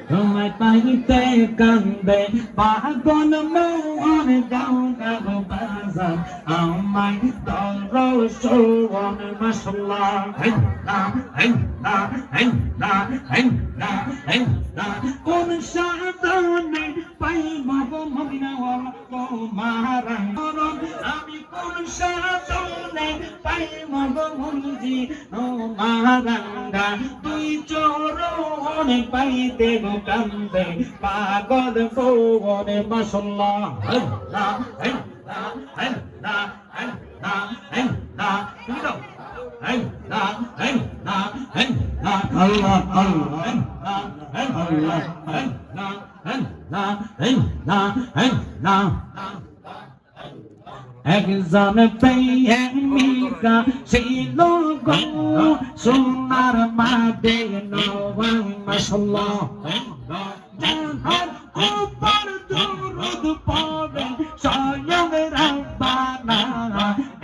তোমায় পাইতে কান্দে পাগল মন যাও না গো বাজার আমায় দর সোন মাশাআল্লাহ কোন সাধনে পাইব গো মদিনাওয়ালা তোমার আমি কোন সাধনে পাইব গো মনজি ও মারাঙ্গা তুই চরণ পাইতে গো কান্দে পাগল ফোনে মাশাআল্লাহ একজন প্রেমিকা ছিল গো সোনার মাদে নওয়াং মাশাআল্লাহ যাহার উপর দুরূদ পড়ে স্বয়ং রব্বানা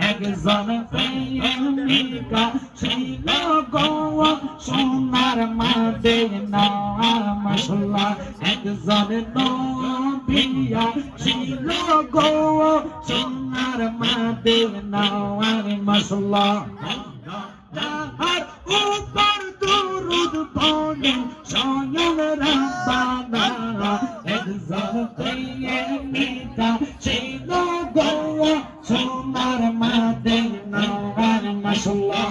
একজন প্রেমিকা ছিল গো সোনার মাদে নওয়াং মাশাআল্লাহ একজন নবিয়া ছিল গো সোনার মাদে নওয়াং মাশাআল্লাহ যাহার উপর দুরূদ পড়ে স্বয়ং রব্বানা একজন প্রেমিকা ছিল গো সোনার মাদে নওয়াং মাশাআল্লাহ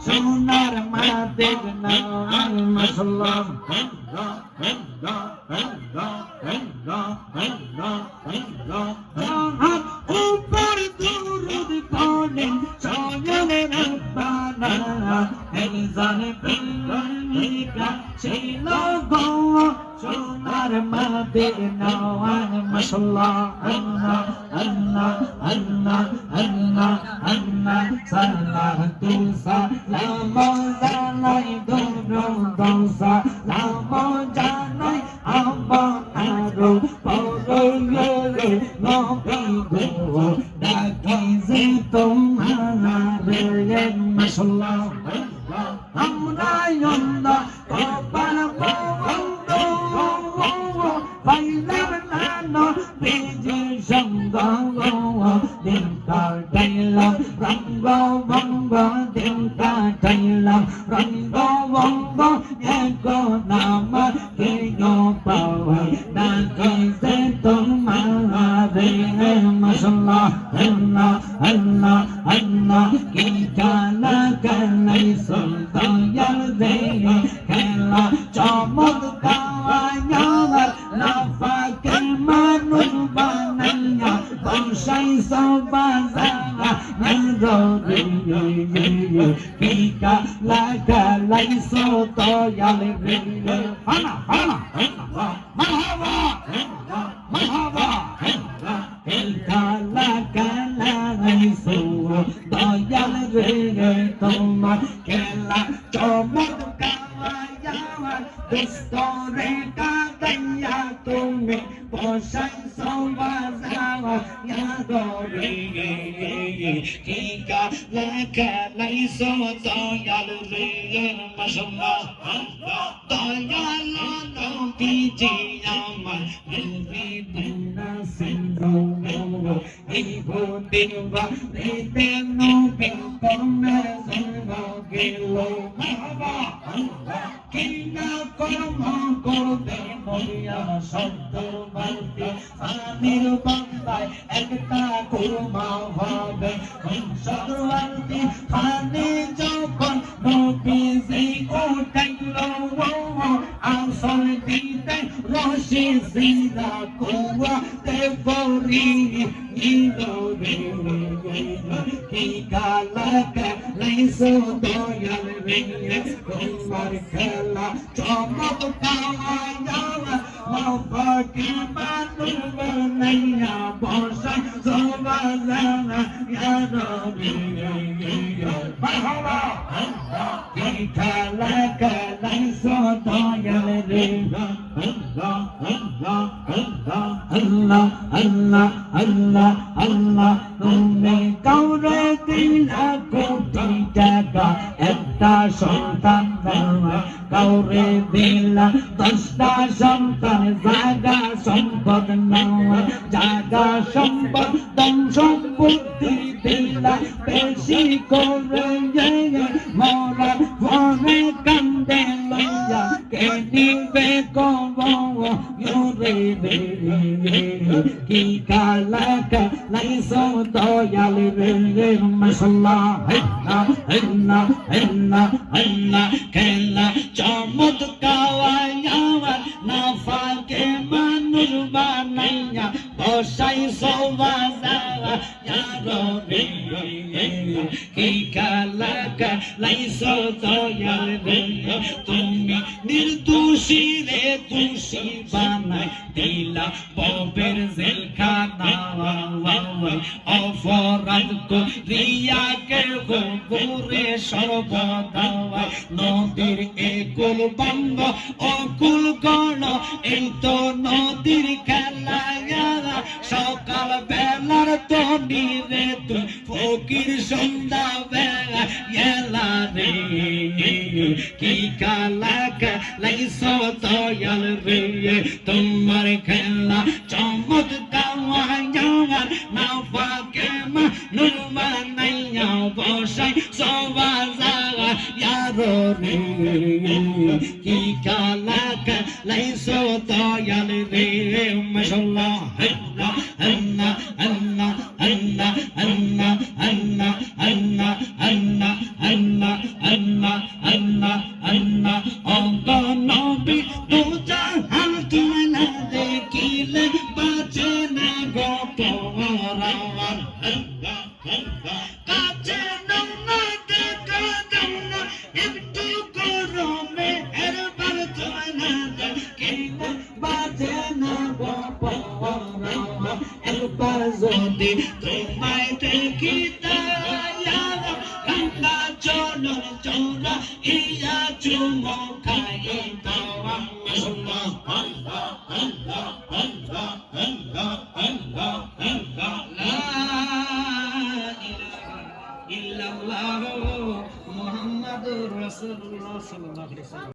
সোনার মাদে নওয়াং মাশাআল্লাহ উপর দুরূদ পড়েন স্বয়ং রব্বানা একজন প্রেমিকা ছিল গো সোনার মাদে নওয়াং মাশাআল্লাহ আল্লাহ আল্লাহ আল্লাহ আল্লাহ আল্লাহ সালাতু সালাম জানাই দরুদ সালাম জানাই আপনার পরলোকে নবী গো ডাকি যে তোমার মাশাআল্লাহ আমরা অন্ধ কপাল বন্ধ পাইলাম না বেজে সঙ্গ দিন কাটাইলাম রঙ্গ বঙ্গ দিন কাটাইলাম রঙ্গ বঙ্গ এক নাম কে পাওয়া ডাকি যে তোমার মাশাআল্লাহ আল্লাহ আল্লাহ আল্লাহ কি কালা কালাই সুলতান দে খেলা চমৎকার লাফাকে মানুষ বানাইয়া বংশাই সবাজারা নররে কি কালা কালাই সুলতান রে ফানা ফানা মারহাবা মারহাবা el kala kala raiso dayal re tomar kela chomot kawaya dustore kadaya tumi posai sobazawa ya dore ki kala kala raiso dayal re mashallah dayal no piji amar ridina sindro Ibudiwa ritenu bimpome zero gilo mahaba Kina korma korbe moya shabdo balti Anir bandai ekta kurma hobe Shabdwalti khane jokon nobi zi otailo Asol dita te roshi sida kuwa te bori nido re ki kalaka laiso doyal re kumar khala chomak kawa mafaki manul banaya bosa sobazana ya rabbi marhaba ki kalaka laiso doyal re Allah Allah Allah Allah তুমি কাউরে দিলা কোটি টাকা একটা সন্তান কাউরে দিলা 10টা সন্তান জাগা সম্পদ নাও জাগা সম্পদ ধন সম্পত্তি দিলা বেশি করে মোরা মনে কান্দে লইয়া কে নিবে কবো রে কি কালাকা লাইসো দয়াল রে মাশাআল্লাহ আল্লাহ আল্লাহ আল্লাহ কেলা চমৎকাওয়া না ফাকে মানুষ বানাইয়া বসাই সোবাজা রে কি কালাকা লাইসো দয়াল রে তুমি নির্দোষী রে দোষী বানাই দিলা ববের জেলখানা অপরাধ করিয়া কে গোরে সর্বদা নদীর একুল বন্ধ অকুল গণ এই তো নদীর খেলা সকাল বেলার তনি রে তুই ফকির সন্ধ্যা বেলা এলা রে কি কালাকা লাইসো দয়াল রে তোমার খেলা চমৎকার না ফাকে মানুষ বানাইয়া বসাই সবাজা রে কি কালাকা লাইসো দয়াল রে মাশাআল্লাহ আল্লাহ আল্লাহ আল্লাহ আল্লাহ আল্লাহ আল্লাহ আল্লাহ আল্লাহ আল্লাহ আল্লাহ আল্লাহ আল্লাহ অগনবী তো জাহান তুমি না দেখিলে বাঁচে না গো তোরা আল্লাহ আল্লাহ কাছে নাও না দেখা দাও না একটু গরমে এরবার তুমি না দেখিলে বাঁচে না গো তোরা একবার যদি তোমায় দেখি কান্না চলন চোরা ইয়া চুমো খাই দাওয়া আল্লাহ আল্লাহ আল্লাহ আল্লাহ আল্লাহ আল্লাহ আল্লাহ লা ইলাহা ইল্লাল্লাহ মুহাম্মাদুর রাসূলুল্লাহ সাল্লাল্লাহু আলাইহি ওয়াসাল্লাম